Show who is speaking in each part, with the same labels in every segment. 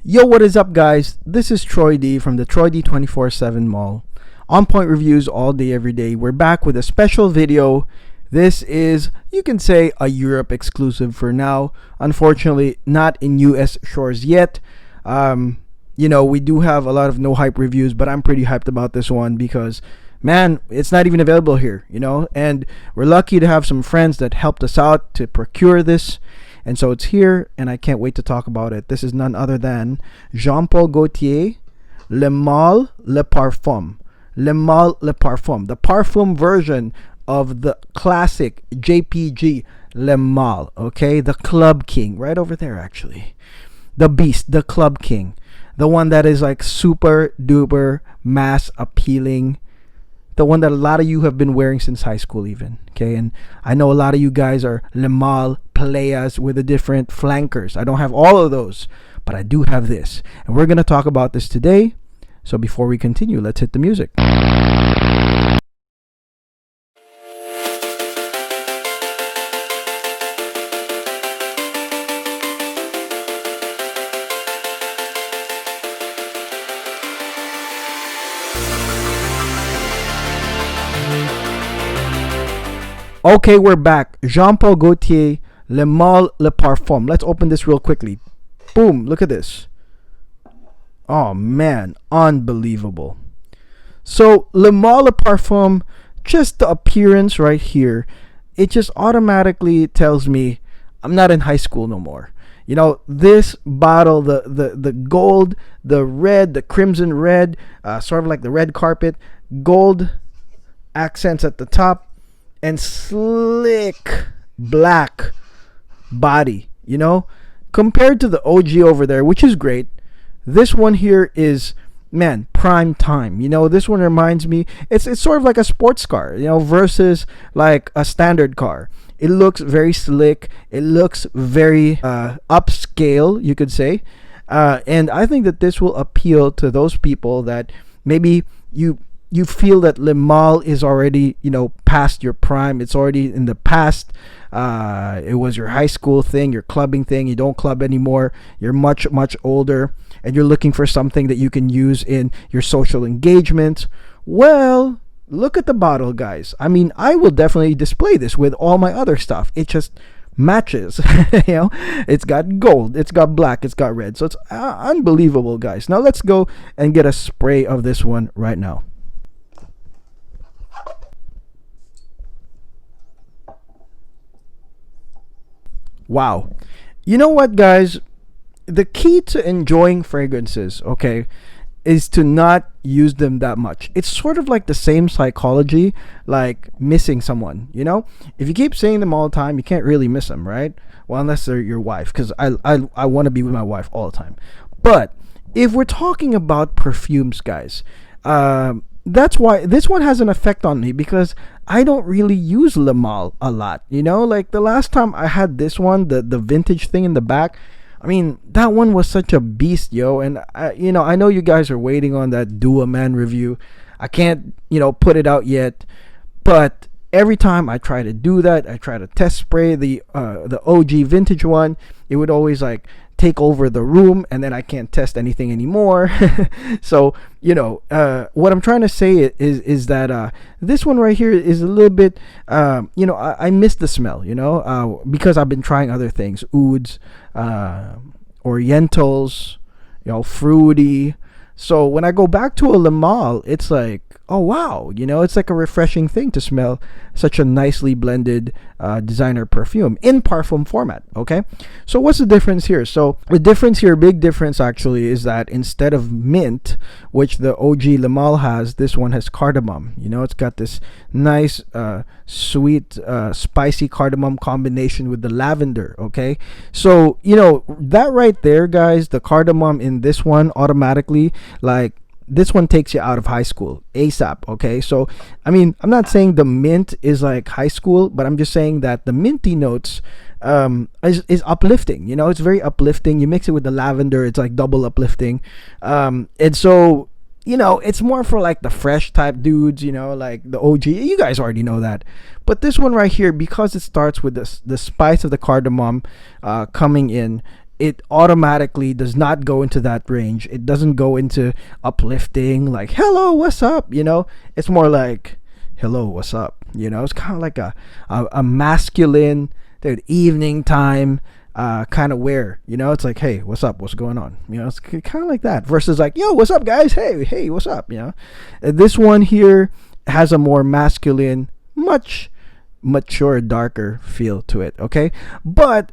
Speaker 1: Yo, what is up, guys? This is Troy D from the Troy D 24/7 Mall. On point reviews all day, every day. We're back with a special video. This is, you can say, a Europe exclusive for now. Unfortunately, not in US shores yet. We do have a lot of no hype reviews, but I'm pretty hyped about this one because, man, it's not even available here, and we're lucky to have some friends that helped us out to procure this. And so it's here, and I can't wait to talk about it. This is none other than Jean-Paul Gaultier, Le Mâle Le Parfum. Le Mâle Le Parfum. The Parfum version of the classic JPG Le Mâle, okay? The Club King, right over there, actually. The Beast, the Club King. The one that is like super duper mass appealing. The one that a lot of you have been wearing since high school even, okay? And I know a lot of you guys are Le Mâle players with the different flankers. I don't have all of those, but I do have this. And we're going to talk about this today. So before we continue, let's hit the music. Okay, we're back. Jean-Paul Gaultier, Le Mâle Le Parfum. Let's open this real quickly. Boom, look at this. Oh man, unbelievable. So Le Mâle Le Parfum, just the appearance right here, it just automatically tells me I'm not in high school no more. This bottle, the gold, the red, the crimson red, sort of like the red carpet, gold accents at the top, and slick black body, compared to the OG over there, which is great. This one here is, man, prime time. This one reminds me, it's sort of like a sports car, versus like a standard car. It looks very slick. It looks very upscale, you could say. And I think that this will appeal to those people that maybe you feel that Le Mâle is already, past your prime. It's already in the past. It was your high school thing, your clubbing thing. You don't club anymore. You're much, much older, and you're looking for something that you can use in your social engagement. Well, look at the bottle, guys. I mean, I will definitely display this with all my other stuff. It just matches. It's got gold, it's got black, it's got red. So it's unbelievable, guys. Now let's go and get a spray of this one right now. Wow. You know what, guys? The key to enjoying fragrances, okay, is to not use them that much. It's sort of like the same psychology like missing someone, If you keep saying them all the time, you can't really miss them, right? Well, unless they're your wife, because I want to be with my wife all the time. But if we're talking about perfumes, guys, that's why this one has an effect on me, because I don't really use Le Mâle a lot. Like the last time I had this one, the vintage thing in the back, I mean, that one was such a beast, yo. And I know you guys are waiting on that Do a Man review. I can't, put it out yet, but every time I try to do that, I try to test spray the OG vintage one, it would always like take over the room, and then I can't test anything anymore. So what I'm trying to say is that this one right here is a little bit I miss the smell, because I've been trying other things, ouds, orientals, fruity. So when I go back to a Le Mâle, it's like, oh wow, it's like a refreshing thing to smell such a nicely blended designer perfume in parfum format. Okay, so what's the difference here? So the difference here, big difference actually, is that instead of mint, which the OG Le Mâle has, this one has cardamom. It's got this nice sweet spicy cardamom combination with the lavender. Okay, so that right there, guys, the cardamom in this one automatically, like, this one takes you out of high school ASAP. Okay, so I mean, I'm not saying the mint is like high school, but I'm just saying that the minty notes is uplifting. It's very uplifting. You mix it with the lavender, it's like double uplifting. And so it's more for like the fresh type dudes, like the OG. You guys already know that. But this one right here, because it starts with the spice of the cardamom coming in, it automatically does not go into that range. It doesn't go into uplifting, like, hello, what's up? It's more like, hello, what's up? It's kind of like a masculine, dude, evening time kind of wear. It's like, hey, what's up? What's going on? It's kind of like that. Versus like, yo, what's up, guys? Hey, what's up? This one here has a more masculine, much mature, darker feel to it. Okay, but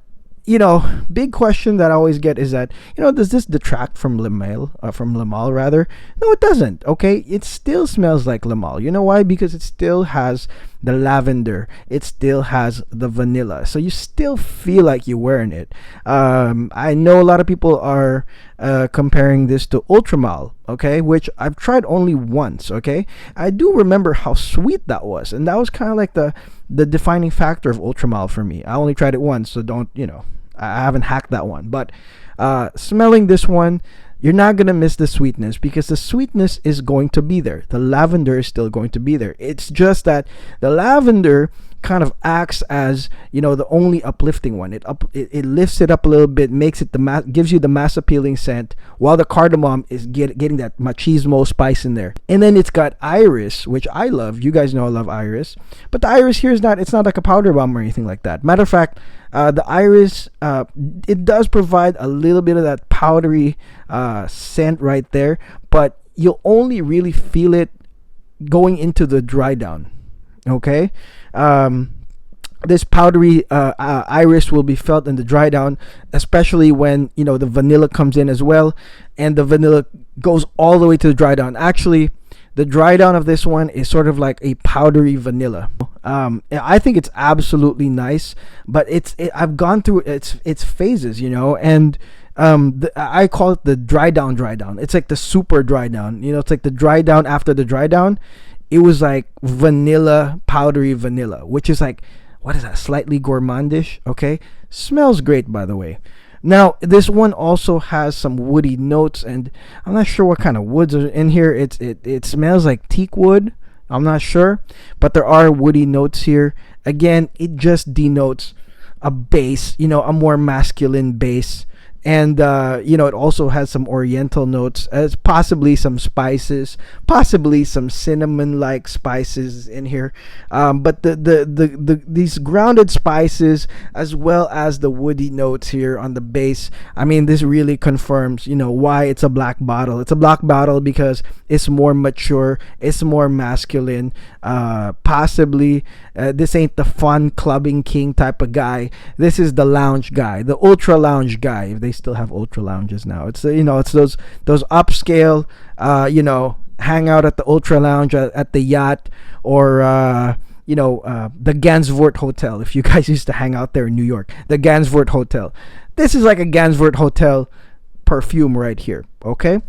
Speaker 1: big question that I always get is that, does this detract from Le Male rather? No, it doesn't. Okay, it still smells like Le Male. You know why? Because it still has the lavender. It still has the vanilla. So you still feel like you're wearing it. I know a lot of people are comparing this to Ultramal, okay, which I've tried only once. Okay, I do remember how sweet that was, and that was kind of like the defining factor of Ultramal for me. I only tried it once, so don't, I haven't hacked that one. But smelling this one, you're not going to miss the sweetness, because the sweetness is going to be there. The lavender is still going to be there. It's just that the lavender kind of acts as, the only uplifting one. It lifts it up a little bit, makes it gives you the mass appealing scent, while the cardamom is getting that machismo spice in there. And then it's got iris, which I love. You guys know I love iris, but the iris here it's not like a powder bomb or anything like that. Matter of fact, the iris, it does provide a little bit of that powdery scent right there, but you'll only really feel it going into the dry down. Okay, this powdery iris will be felt in the dry down, especially when the vanilla comes in as well, and the vanilla goes all the way to the dry down. Actually, the dry down of this one is sort of like a powdery vanilla. I think it's absolutely nice, but I've gone through its phases, and I call it the dry down. It's like the super dry down. It's like the dry down after the dry down. It was like vanilla, powdery vanilla, which is like, what is that? Slightly gourmandish. Okay, smells great, by the way. Now, this one also has some woody notes, and I'm not sure what kind of woods are in here. It smells like teak wood. I'm not sure, but there are woody notes here. Again, it just denotes a base, a more masculine base. And it also has some oriental notes, as possibly some spices, possibly some cinnamon-like spices in here. But these grounded spices, as well as the woody notes here on the base, I mean, this really confirms, why it's a black bottle. It's a black bottle because it's more mature, it's more masculine. Possibly, this ain't the fun clubbing king type of guy. This is the lounge guy, the ultra lounge guy. If they still have ultra lounges now, it's it's those upscale, hang out at the ultra lounge at the yacht, or the Gansvoort Hotel. If you guys used to hang out there in New York, the Gansvoort Hotel. This is like a Gansvoort Hotel perfume right here. Okay,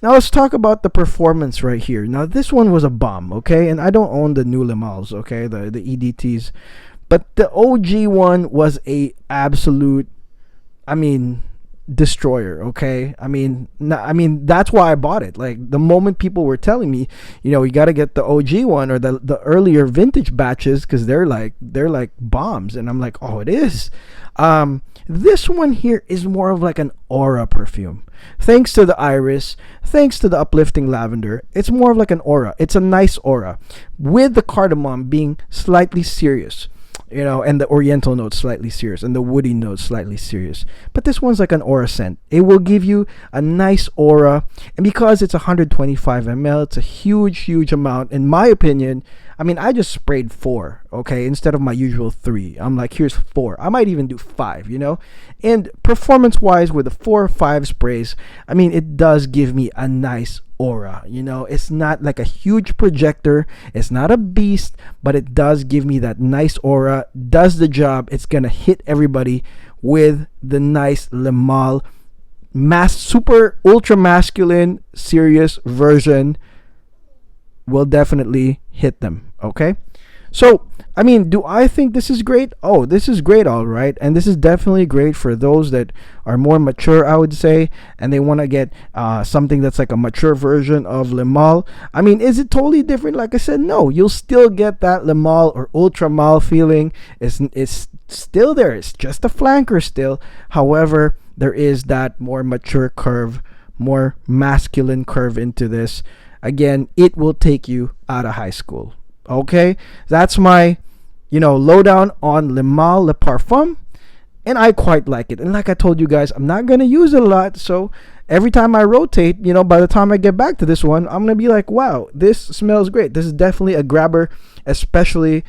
Speaker 1: now let's talk about the performance right here. Now this one was a bomb. Okay, and I don't own the new Le Males, okay, the EDTs, but the OG one was a absolute, destroyer. Okay, that's why I bought it. Like, the moment people were telling me, you got to get the OG one or the earlier vintage batches, because they're like bombs, and I'm like, oh, it is. This one here is more of like an aura perfume. Thanks to the iris, thanks to the uplifting lavender, it's more of like an aura. It's a nice aura, with the cardamom being slightly serious, and the oriental notes slightly serious, and the woody notes slightly serious. But this one's like an aura scent. It will give you a nice aura, and because it's 125 ml, it's a huge amount, in my opinion. I just sprayed 4, okay, instead of my usual 3. I'm like, here's 4. I might even do 5, And performance-wise, with the 4 or 5 sprays, it does give me a nice aura. It's not like a huge projector. It's not a beast, but it does give me that nice aura. Does the job. It's gonna hit everybody with the nice Le Male super ultra masculine serious version. Will definitely hit them. Okay, so do I think this is great? Oh, this is great, all right. And this is definitely great for those that are more mature, I would say, and they want to get something that's like a mature version of Le Male. Is it totally different? Like I said, no. You'll still get that Le Male or Ultra Male feeling. It's still there. It's just a flanker still. However, there is that more mature curve, more masculine curve into this. Again, it will take you out of high school. Okay, that's my lowdown on Le Male Le Parfum, and I quite like it. And like I told you guys, I'm not gonna use it a lot, so every time I rotate, by the time I get back to this one, I'm gonna be like, wow, this smells great. This is definitely a grabber, especially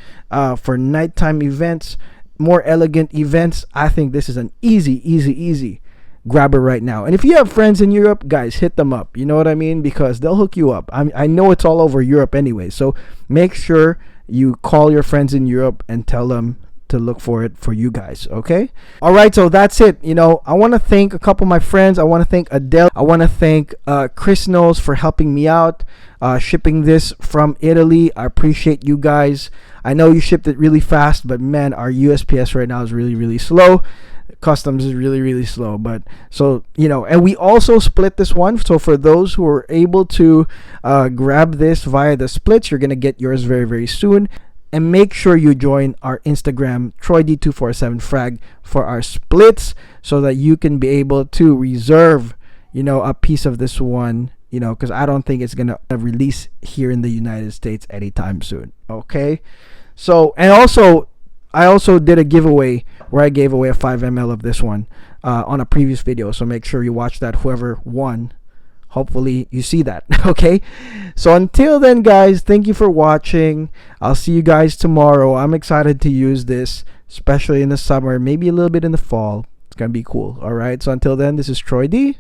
Speaker 1: for nighttime events, more elegant events. I think this is an easy grabber right now. And if you have friends in Europe, guys, hit them up. You know what I mean? Because they'll hook you up. I know it's all over Europe anyway, so make sure you call your friends in Europe and tell them to look for it for you guys. Okay, all right, so that's it. I want to thank a couple of my friends. I want to thank Adele. I want to thank Chris Knows for helping me out shipping this from Italy. I appreciate you guys. I know you shipped it really fast, but man, our USPS right now is really slow. Customs is really slow, but so and we also split this one. So for those who are able to grab this via the splits, you're gonna get yours very soon. And make sure you join our Instagram, TroyD247frag, for our splits, so that you can be able to reserve a piece of this one, because I don't think it's gonna release here in the United States anytime soon. Okay, so and also I also did a giveaway where I gave away a 5 ml of this one on a previous video, so make sure you watch that. Whoever won, hopefully you see that. Okay, so until then, guys, thank you for watching. I'll see you guys tomorrow. I'm excited to use this, especially in the summer, maybe a little bit in the fall. It's gonna be cool. All right, so until then, this is Troy D.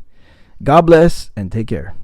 Speaker 1: God bless and take care.